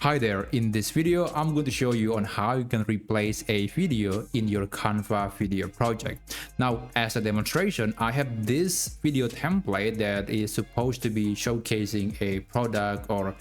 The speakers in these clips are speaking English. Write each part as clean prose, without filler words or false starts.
Hi there, in this video I'm going to show you on how you can replace a video in your Canva video project. Now, as a demonstration, I have this video template that is supposed to be showcasing a product, or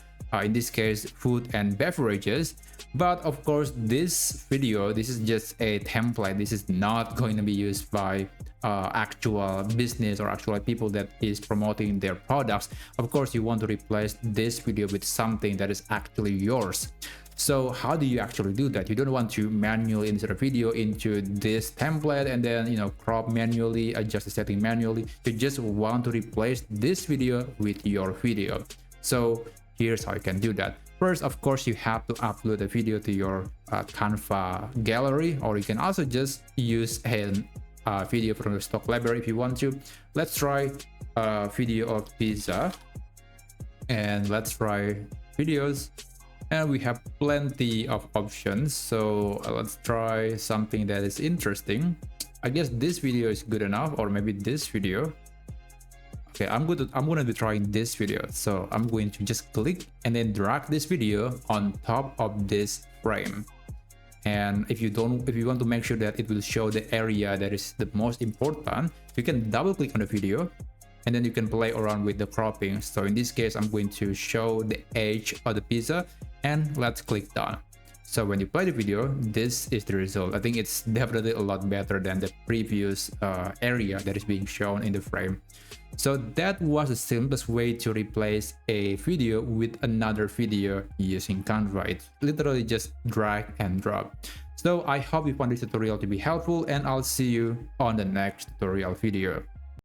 in this case food and beverages. But of course this is just a template. This is not going to be used by actual business or actual people that is promoting their products. Of course you want to replace this video with something that is actually yours. So how do you actually do that? You don't want to manually insert a video into this template and then crop manually, adjust the setting manually. You just want to replace this video with your video. So here's how you can do that. First, of course, you have to upload a video to your Canva gallery, or you can also just use a video from the stock library if you want to. Let's try a video of pizza, and let's try videos, and we have plenty of options. So let's try something that is interesting. I guess this video is good enough, or maybe this video. Okay, I'm going to be trying this video. So I'm going to just click and then drag this video on top of this frame. And if you want to make sure that it will show the area that is the most important, you can double click on the video and then you can play around with the cropping. So in this case, I'm going to show the edge of the pizza, and let's click done. So when you play the video, this is the result. I think it's definitely a lot better than the previous area that is being shown in the frame. So that was the simplest way to replace a video with another video using Canva. It's literally just drag and drop. So I hope you found this tutorial to be helpful, and I'll see you on the next tutorial video.